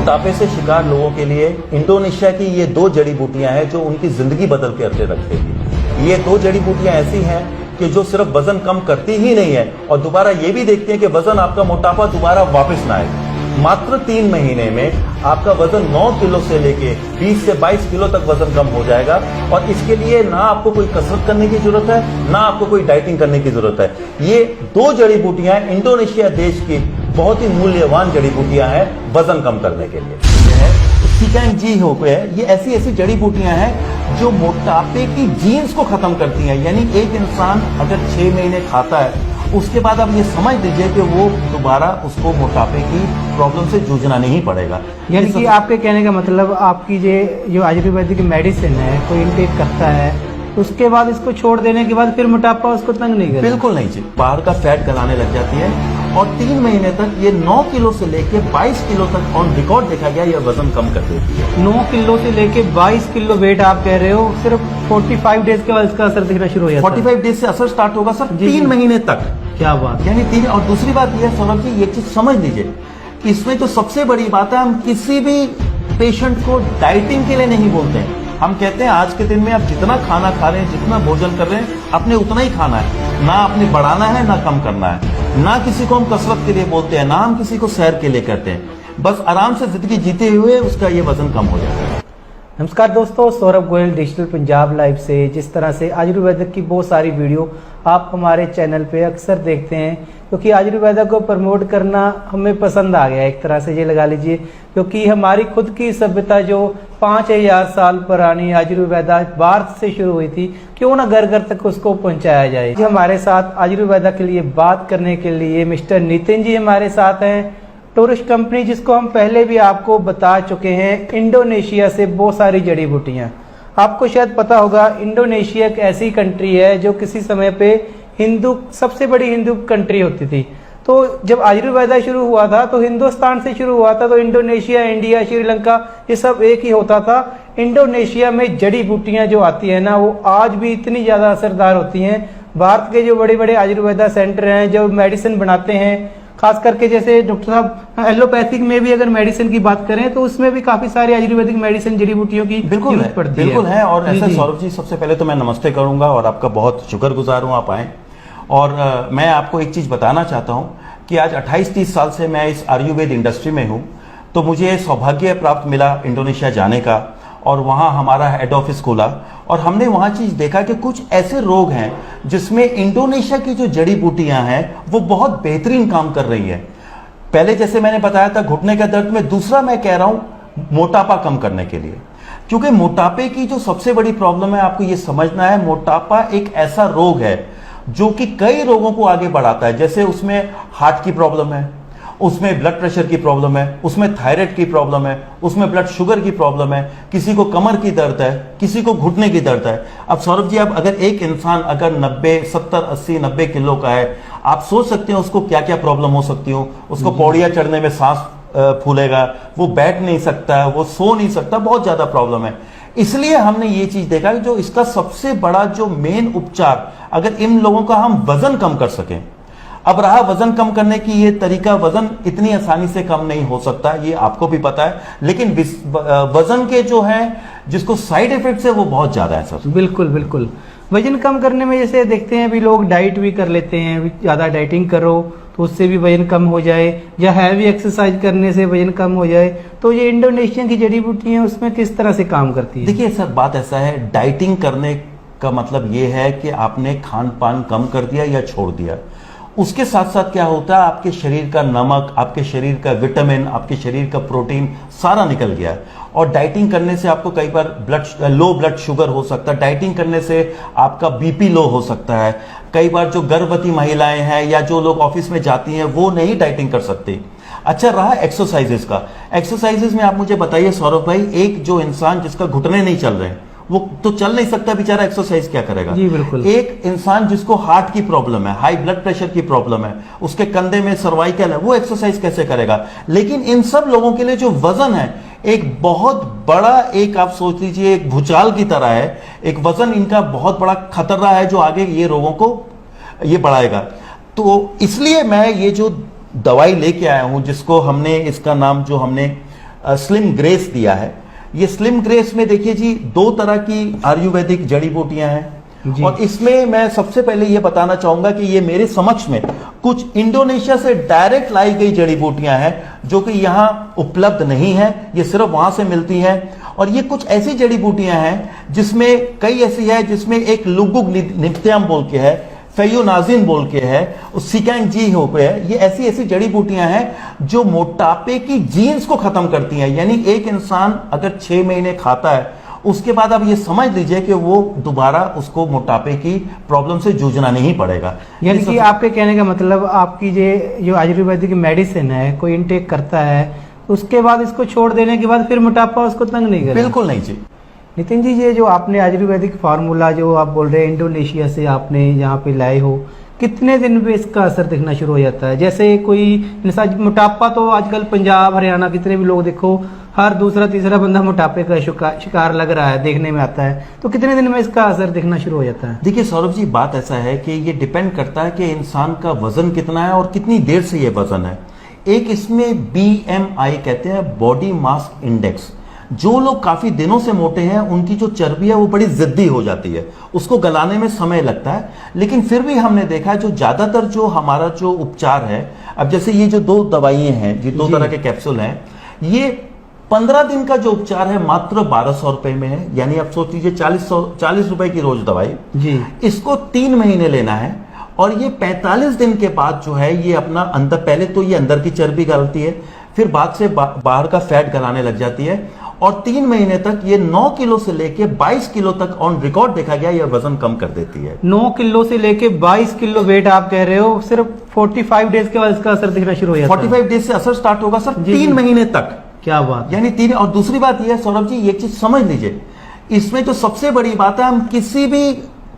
मोटापे से शिकार लोगों के लिए इंडोनेशिया की ये 2 जड़ी बूटियां हैं जो उनकी जिंदगी बदल के रखेगी। ये 2 जड़ी बूटियां ऐसी हैं कि जो सिर्फ वजन कम करती ही नहीं है और दोबारा ये भी देखती हैं कि वजन आपका मोटापा दोबारा वापस ना आए। मात्र 3 महीने में आपका वजन 9 किलो से लेके 20 से 22 किलो तक वजन कम हो जाएगा और इसके लिए ना आपको कोई कसरत करने की जरूरत है, ना आपको कोई डाइटिंग करने की जरूरत है। ये 2 जड़ी बूटियां इंडोनेशिया देश की बहुत ही मूल्यवान जड़ी बूटियां हैं वजन कम करने के लिए। सिकान जी हो गए, ये ऐसी ऐसी जड़ी बूटियां हैं जो मोटापे की जीन्स को खत्म करती हैं। यानी एक इंसान अगर 6 महीने खाता है उसके बाद आप ये समझ लीजिए कि वो दोबारा उसको मोटापे की प्रॉब्लम से जूझना नहीं पड़ेगा। यानी कि आपके कहने का मतलब आपकी जो आयुर्वेदिक मेडिसिन है कोई इनटेक करता है उसके बाद इसको छोड़ देने के बाद फिर मोटापा उसको तंग नहीं करता? बिल्कुल नहीं जी, बाहर का फैट गलाने लग जाती है और 3 महीने तक ये 9 किलो से लेके 22 किलो तक ऑन रिकॉर्ड देखा गया ये वजन कम कर देती है। 9 किलो से लेके 22 किलो वेट आप कह रहे हो, सिर्फ 45 डेज के बाद इसका असर दिखना शुरू हो जाता है? 45 डेज से असर स्टार्ट होगा सर, 3 महीने तक। क्या बात, यानी 3। और दूसरी बात यह है सौरभ जी, ये चीज समझ लीजिए, इसमें जो सबसे बड़ी बात है, हम किसी भी पेशेंट को डाइटिंग के लिए नहीं बोलते हैं। हम कहते हैं आज के दिन में आप जितना खाना खा रहे हैं, जितना भोजन कर रहे हैं, आपने उतना ही खाना है, ना आपने बढ़ाना है ना कम करना है। ना किसी को हम कसरत के लिए बोलते हैं, ना हम किसी को सैर के लिए करते हैं। बस आराम से जिंदगी जीते हुए उसका ये वजन कम हो जाता है। नमस्कार दोस्तों, सौरभ गोयल डिजिटल पंजाब लाइव से। जिस तरह से आयुर्वेदिक की बहुत सारी वीडियो आप हमारे चैनल पे अक्सर देखते हैं, क्योंकि आयुर्वेदा को प्रमोट करना हमें पसंद आ गया एक तरह से, ये लगा लीजिए, क्योंकि हमारी खुद की सभ्यता जो 5000 साल पुरानी आयुर्वेदा भारत से शुरू हुई थी, क्यों ना घर घर तक उसको पहुंचाया जाए। हमारे साथ आयुर्वेदा के लिए बात करने के लिए मिस्टर नितिन जी हमारे साथ हैं। टूरिस्ट कंपनी, जिसको हम पहले भी आपको बता चुके हैं, इंडोनेशिया से बहुत सारी जड़ी बूटियां। आपको शायद पता होगा इंडोनेशिया एक ऐसी कंट्री है जो किसी समय पे सबसे बड़ी हिंदू कंट्री होती थी। तो जब आयुर्वेदा शुरू हुआ था तो हिंदुस्तान से शुरू हुआ था, तो इंडोनेशिया, इंडिया, श्रीलंका ये सब एक ही होता था। इंडोनेशिया में जड़ी बूटियां जो आती है ना, वो आज भी इतनी ज्यादा असरदार होती हैं। भारत के जो बड़े बड़े आयुर्वेदा सेंटर हैं जो मेडिसिन बनाते हैं, खास करके जैसे डॉक्टर साहब एलोपैथिक में भी अगर मेडिसिन की बात करें तो उसमें भी काफी सारी आयुर्वेदिक मेडिसिन जड़ी बूटियों की जरूरत पड़ती है। बिल्कुल है। और ऐसा सौरभ जी, सबसे पहले तो मैं नमस्ते करूंगा और आपका बहुत शुक्रगुजार हूं आप आए। और मैं आपको एक चीज बताना चाहता हूं कि आज 28-30 साल से मैं इस आयुर्वेद इंडस्ट्री में हूं, तो मुझे सौभाग्य प्राप्त मिला इंडोनेशिया जाने का और वहां हमारा हेड ऑफिस खोला और हमने वहां चीज देखा कि कुछ ऐसे रोग हैं जिसमें इंडोनेशिया की जो जड़ी बूटियां हैं वो बहुत बेहतरीन काम कर रही है। पहले जैसे मैंने बताया था घुटने का दर्द में, दूसरा मैं कह रहा हूं मोटापा कम करने के लिए, क्योंकि मोटापे की जो सबसे बड़ी प्रॉब्लम है, आपको ये समझना है, मोटापा एक ऐसा रोग है जो कि कई रोगों को आगे बढ़ाता है। जैसे उसमें हार्ट की प्रॉब्लम है, उसमें ब्लड प्रेशर की प्रॉब्लम है, उसमें थायराइड की प्रॉब्लम है, उसमें ब्लड शुगर की प्रॉब्लम है, किसी को कमर की दर्द है, किसी को घुटने की दर्द है। अब सौरभ जी, अब अगर एक इंसान अगर 90, 70, 80, 90 किलो का है, आप सोच सकते हैं उसको क्या क्या प्रॉब्लम हो सकती हो। उसको पौड़ियां चढ़ने में सांस फूलेगा, वो बैठ नहीं सकता, वो सो नहीं सकता, बहुत ज्यादा प्रॉब्लम है। इसलिए हमने ये चीज देखा कि जो इसका सबसे बड़ा जो मेन उपचार, अगर इन लोगों का हम वजन कम कर सकें। अब रहा वजन कम करने की ये तरीका, वजन इतनी आसानी से कम नहीं हो सकता, ये आपको भी पता है, लेकिन वजन के जो है जिसको साइड इफेक्ट्स है वो बहुत ज्यादा है सर। बिल्कुल बिल्कुल। वजन कम करने में जैसे देखते हैं अभी लोग डाइट भी कर लेते हैं, ज्यादा डाइटिंग करो तो उससे भी वजन कम हो जाए, या हैवी एक्सरसाइज करने से वजन कम हो जाए। तो ये इंडोनेशिया की जड़ी बूटी है, उसमें किस तरह से काम करती है? देखिए सर, बात ऐसा है, डाइटिंग करने का मतलब ये है कि आपने खान पान कम कर दिया या छोड़ दिया। उसके साथ साथ क्या होता है, आपके शरीर का नमक, आपके शरीर का विटामिन, आपके शरीर का प्रोटीन सारा निकल गया। और डाइटिंग करने से आपको कई बार लो ब्लड शुगर हो सकता है, डाइटिंग करने से आपका बीपी लो हो सकता है। कई बार जो गर्भवती महिलाएं हैं या जो लोग ऑफिस में जाती हैं वो नहीं डाइटिंग कर सकती। अच्छा, रहा एक्सरसाइजेस का। एक्सरसाइजेस में आप मुझे बताइए सौरभ भाई, एक जो इंसान जिसका घुटने नहीं चल रहे, वो तो चल नहीं सकता बेचारा, एक्सरसाइज क्या करेगा? जी बिल्कुल। एक इंसान जिसको हार्ट की प्रॉब्लम है, हाई ब्लड प्रेशर की प्रॉब्लम है, उसके कंधे में सर्वाइकल है, वो एक्सरसाइज कैसे करेगा? लेकिन इन सब लोगों के लिए जो वजन है एक बहुत बड़ा, एक आप सोच लीजिए एक भूचाल की तरह है। एक वजन इनका बहुत बड़ा खतरा है जो आगे ये रोगों को ये बढ़ाएगा। तो इसलिए मैं ये जो दवाई लेके आया हूं, जिसको हमने, इसका नाम जो हमने स्लिम ग्रेस दिया है। ये स्लिम ग्रेस में देखिए जी 2 तरह की आयुर्वेदिक जड़ी बूटियां हैं जी। और इसमें मैं सबसे पहले ये बताना चाहूंगा कि ये मेरे समक्ष में कुछ इंडोनेशिया से डायरेक्ट लाई गई जड़ी बूटियां हैं जो कि यहां उपलब्ध नहीं है, ये सिर्फ वहां से मिलती हैं। और ये कुछ ऐसी जड़ी बूटियां हैं जिसमें कई ऐसी है जिसमें एक लुगुग नित्याम बोल के है, फेयोनाजिन बोल के है, सिकैंग जी हो के है। ये ऐसी ऐसी जड़ी बूटियां हैं जो मोटापे की जीन्स को खत्म करती हैं। यानी एक इंसान अगर 6 महीने खाता है उसके बाद आप ये समझ लीजिए कि वो दोबारा उसको मोटापे की प्रॉब्लम से जूझना नहीं पड़ेगा। यानी कि आपके कहने का मतलब आपकी जो आयुर्वेदिक मेडिसिन है कोई इनटेक करता है उसके बाद इसको छोड़ देने के बाद फिर मोटापा उसको तंग नहीं करेगा? बिल्कुल नहीं जी। नितिन जी, ये जो आपने आयुर्वेदिक फार्मूला जो आप बोल रहे हैं इंडोनेशिया से आपने यहाँ पे लाए हो, कितने दिन में इसका असर दिखना शुरू हो जाता है? जैसे कोई इंसान मोटापा तो आजकल पंजाब हरियाणा कितने भी लोग देखो हर दूसरा तीसरा बंदा मोटापे का शिकार लग रहा है, देखने में आता है, तो कितने दिन में इसका असर दिखना शुरू हो जाता है? देखिए सौरभ जी, बात ऐसा है कि ये डिपेंड करता है कि इंसान का वजन कितना है और कितनी देर से ये वजन है। एक इसमें BMI कहते हैं, बॉडी मास इंडेक्स। जो लोग काफी दिनों से मोटे हैं उनकी जो चर्बी है वो बड़ी जिद्दी हो जाती है, उसको गलाने में समय लगता है। लेकिन फिर भी हमने देखा है जो ज्यादातर जो हमारा जो उपचार है, अब जैसे ये जो 2 दवाइयां हैं, ये 2 तरह के कैप्सूल हैं, ये 15 दिन का जो उपचार है मात्र 1200 रुपए में है। यानी आप सोच लीजिए 40 रुपए की रोज दवाई जी। इसको 3 महीने लेना है और ये 45 दिन के बाद जो है ये अपना अंदर, पहले तो ये अंदर की चर्बी गलती है, फिर बाद से बाहर का फैट गलाने लग जाती है और 3 महीने तक ये 9 किलो से लेके 22 किलो तक ऑन रिकॉर्ड देखा गया ये वजन कम कर देती है। 9 किलो से लेके 22 किलो वेट आप कह रहे हो, सिर्फ 45 डेज के बाद इसका असर दिखना शुरू हो जाता है? 45 डेज से असर स्टार्ट होगा सर, 3 महीने तक। क्या बात, यानी 3। और दूसरी बात यह है सौरभ जी, एक चीज समझ लीजिए, इसमें जो सबसे बड़ी बात है, हम किसी भी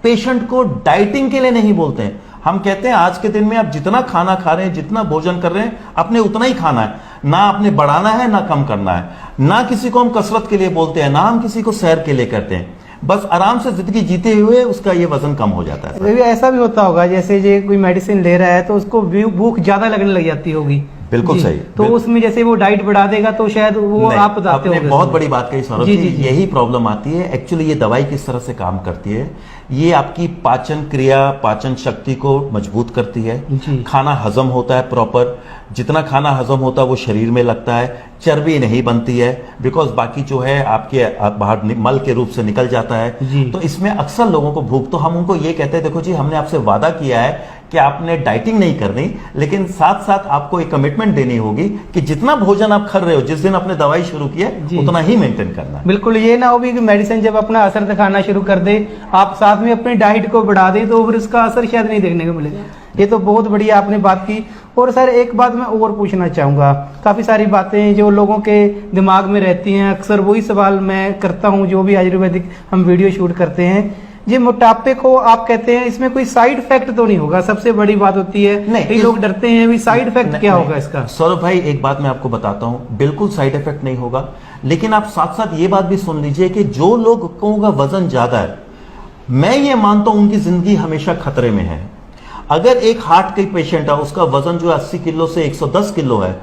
पेशेंट को डाइटिंग के लिए नहीं बोलते हैं। हम कहते हैं आज के दिन में आप जितना खाना खा रहे हैं, जितना भोजन कर रहे हैं, आपने उतना ही खाना है, ना आपने बढ़ाना है ना कम करना है। ना किसी को हम कसरत के लिए बोलते हैं, ना हम किसी को सैर के लिए करते हैं। बस आराम से जिंदगी जीते हुए उसका ये वजन कम हो जाता है। ऐसा भी होता होगा जैसे ये कोई मेडिसिन ले रहा है तो उसको भूख ज्यादा लगने लग जाती होगी? बिल्कुल सही। तो उसमें जैसे वो डाइट बढ़ा देगा तो शायद वो आप बताते हो। बहुत बड़ी बात कही सौरभ जी, यही प्रॉब्लम आती है। एक्चुअली ये दवाई किस तरह से काम करती है, ये आपकी पाचन क्रिया, पाचन शक्ति को मजबूत करती है। खाना हजम होता है प्रॉपर, जितना खाना हजम होता है वो शरीर में लगता है, चर्बी नहीं बनती है, बिकॉज बाकी जो है आपके बाहर मल के रूप से निकल जाता है। तो इसमें अक्सर लोगों को भूख, तो हम उनको ये कहते हैं देखो जी, हमने आपसे वादा किया है कि आपने डाइटिंग नहीं करनी, लेकिन साथ साथ आपको एक कमिटमेंट देनी होगी कि जितना भोजन आप कर रहे हो, जिस दिन आपने दवाई शुरू की है उतना ही मेंटेन करना है। बिल्कुल, ये ना हो भी कि मेडिसिन जब अपना असर दिखाना शुरू कर दे, आप साथ में अपनी डाइट को बढ़ा दे तो फिर उसका असर शायद नहीं देखने को मिलेगा। ये तो बहुत बढ़िया आपने बात की। और सर एक बात मैं और पूछना चाहूंगा, काफी सारी बातें जो लोगों के दिमाग में रहती हैं, अक्सर वही सवाल मैं करता हूं जो भी आयुर्वेदिक हम वीडियो शूट करते हैं। ये मोटापे को आप कहते हैं इसमें कोई साइड इफेक्ट तो नहीं होगा? सबसे बड़ी बात होती है, कई लोग डरते हैं भी साइड इफेक्ट क्या होगा इसका? सौरभ भाई एक बात मैं आपको बताता हूं, बिल्कुल साइड इफेक्ट नहीं होगा, लेकिन आप साथ साथ ये बात भी सुन लीजिए कि जो लोगों का वजन ज्यादा है, मैं ये मानता हूं उनकी जिंदगी हमेशा खतरे में है। अगर एक हार्ट के पेशेंट है, उसका वजन जो 80 किलो से 110 किलो है,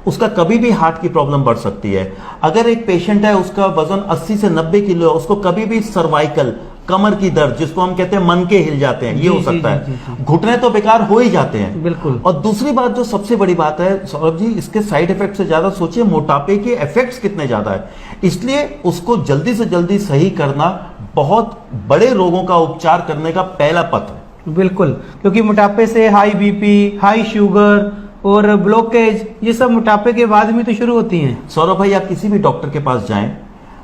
उसका कभी भी हार्ट की प्रॉब्लम बढ़ सकती है। अगर एक पेशेंट है उसका वजन 80 से 90 किलो है, उसको कभी भी सर्वाइकल, कमर की दर्द, जिसको हम कहते हैं मन के हिल जाते हैं, ये हो सकता है। घुटने तो बेकार हो ही जाते हैं। बिल्कुल। और दूसरी बात जो सबसे बड़ी बात है सौरभ जी, इसके साइड इफेक्ट से ज्यादा सोचिए मोटापे के इफेक्ट्स कितने ज्यादा है। इसलिए उसको जल्दी से जल्दी सही करना बहुत बड़े रोगों का उपचार करने का पहला पथ है। बिल्कुल, क्योंकि मोटापे से हाई बीपी, हाई शुगर और ब्लॉकेज, ये सब मोटापे के बाद में तो शुरू होती हैं। सौरभ भाई आप किसी भी डॉक्टर के पास जाएं,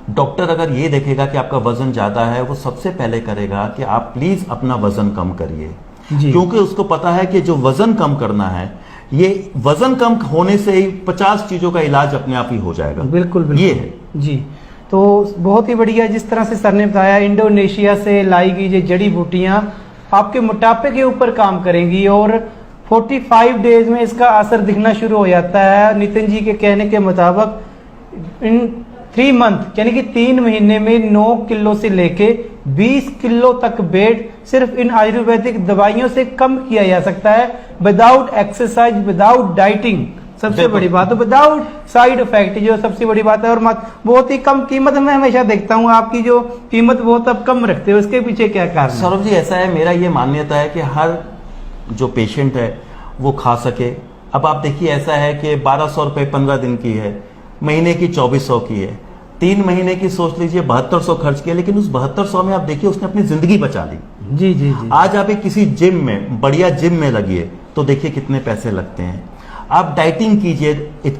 डॉक्टर अगर ये देखेगा कि आपका वजन ज्यादा है, वो सबसे पहले करेगा कि आप प्लीज अपना वजन कम करिए, क्योंकि उसको पता है कि जो वजन कम करना है, ये वजन कम होने से ही 50 चीजों का इलाज अपने आप ही हो जाएगा। बिल्कुल बिल्कुल ये है जी। तो बहुत ही बढ़िया जिस तरह से सर ने बताया, इंडोनेशिया से लाई गई ये जड़ी बूटियां आपके मोटापे के ऊपर काम करेंगी और 45 डेज में इसका असर दिखना शुरू हो जाता है। नितिन जी के कहने के मुताबिक इन 3 मंथ यानी कि 3 महीने में 9 किलो से लेके 20 किलो तक वेट सिर्फ इन आयुर्वेदिक दवाइयों से कम किया जा सकता है, विदाउट एक्सरसाइज, विदाउट डाइटिंग। सबसे बिल्कुल। बड़ी बात, तो विदाउट साइड इफेक्ट, जो सबसे बड़ी बात है। और बहुत ही कम कीमत में हमेशा देखता हूँ आपकी जो कीमत बहुत अब कम रखते हो, उसके पीछे क्या कारण है? सौरभ जी, ऐसा है, मेरा ये मान्यता है कि हर जो पेशेंट है वो खा सके। अब आप देखिए, ऐसा है कि 1200 रुपये 15 दिन की है, महीने की 2400 की है, 3 महीने की सोच लीजिए 7200 खर्च किया, लेकिन उस 7200 में आप देखिए उसने अपनी जिंदगी बचा ली। जी जी जी। आज आप एक किसी जिम में, बढ़िया जिम में लगिए तो देखिए कितने पैसे लगते हैं। आप डाइटिंग कीजिए,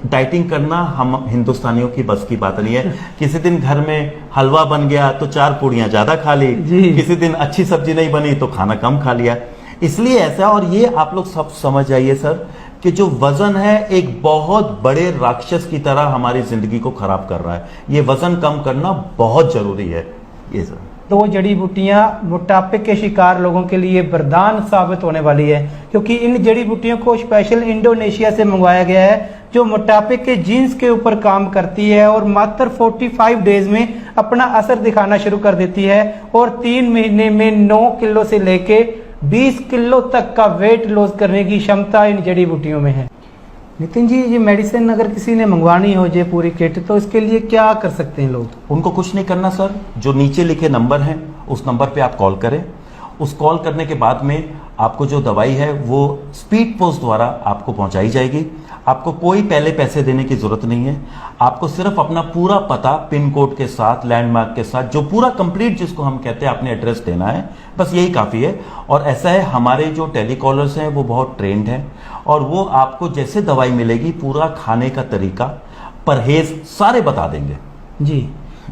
डाइटिंग करना हम हिंदुस्तानियों की बस की बात नहीं है। किसी दिन घर में हलवा बन गया तो 4 पूड़ियां ज्यादा खा ली, किसी दिन अच्छी सब्जी नहीं बनी तो खाना कम खा लिया। इसलिए ऐसा, और ये आप लोग सब समझ जाइए सर, कि जो वजन है एक बहुत बड़े राक्षस की तरह हमारी जिंदगी को खराब कर रहा है। ये वजन कम करना बहुत जरूरी है। ये सर, 2 जड़ी बूटियां मोटापे के शिकार लोगों के लिए वरदान साबित होने वाली है, क्योंकि इन जड़ी बूटियों को स्पेशल इंडोनेशिया से मंगवाया गया है, जो मोटापे के जीन्स के ऊपर काम करती है और मात्र 45 डेज में अपना असर दिखाना शुरू कर देती है। और 3 महीने में 9 किलो से लेके 20 किलो तक का वेट लॉस करने की क्षमता इन जड़ी बूटियों में है। नितिन जी, ये मेडिसिन अगर किसी ने मंगवानी हो जे पूरी किट, तो इसके लिए क्या कर सकते हैं लोग? उनको कुछ नहीं करना सर, जो नीचे लिखे नंबर हैं उस नंबर पे आप कॉल करें। उस कॉल करने के बाद में आपको जो दवाई है वो स्पीड पोस्ट द्वारा आपको पहुंचाई जाएगी। आपको कोई पहले पैसे देने की जरूरत नहीं है। आपको सिर्फ अपना पूरा पता, पिन कोड के साथ, लैंडमार्क के साथ, जो पूरा कंप्लीट जिसको हम कहते हैं, अपने एड्रेस देना है, बस यही काफी है। और ऐसा है, हमारे जो टेलीकॉलर्स हैं वो बहुत ट्रेंड हैं और वो आपको जैसे दवाई मिलेगी पूरा खाने का तरीका, परहेज सारे बता देंगे जी।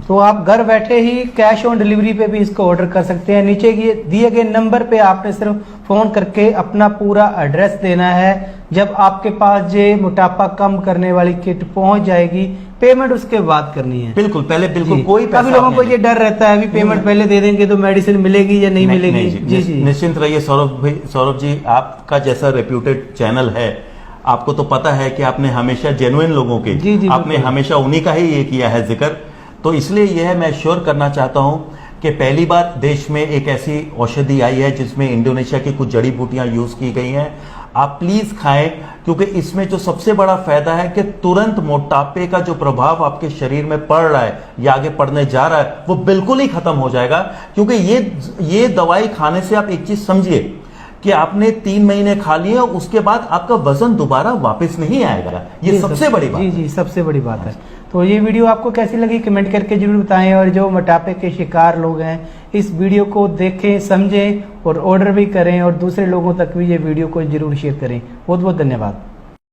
तो आप घर बैठे ही कैश ऑन डिलीवरी पे भी इसको ऑर्डर कर सकते हैं। नीचे दिए गए नंबर पे आपने सिर्फ फोन करके अपना पूरा एड्रेस देना है। जब आपके पास ये मोटापा कम करने वाली किट पहुंच जाएगी, पेमेंट उसके बाद करनी है। बिल्कुल, पहले बिल्कुल जी। कोई पैसा काफी लोगों को आपने- ये डर रहता है, अभी पेमेंट पहले दे देंगे तो मेडिसिन मिलेगी या नहीं मिलेगी। जी जी। निश्चिंत रहिए सौरभ जी, आपका जैसा रेप्यूटेड चैनल है, आपको तो पता है कि आपने हमेशा जेन्युइन लोगों के, जी, जी, आपने बिल्कुल। हमेशा उन्हीं का ही ये किया है जिक्र। तो इसलिए यह मैं श्योर करना चाहता हूं कि पहली बार देश में एक ऐसी औषधि आई है जिसमें इंडोनेशिया की कुछ जड़ी बूटियां यूज की गई हैं। आप प्लीज खाएं, क्योंकि इसमें जो सबसे बड़ा फायदा है कि तुरंत मोटापे का जो प्रभाव आपके शरीर में पड़ रहा है या आगे पड़ने जा रहा है वो बिल्कुल ही खत्म हो जाएगा। क्योंकि ये दवाई खाने से आप एक चीज समझिए कि आपने 3 महीने खा लिए, उसके बाद आपका वजन दोबारा वापस नहीं आएगा। ये सबसे बड़ी बात जी है। जी, सबसे बड़ी बात है। तो ये वीडियो आपको कैसी लगी कमेंट करके जरूर बताएं, और जो मोटापे के शिकार लोग हैं इस वीडियो को देखें, समझें और ऑर्डर भी करें, और दूसरे लोगों तक भी ये वीडियो को जरूर शेयर करें। बहुत बहुत धन्यवाद।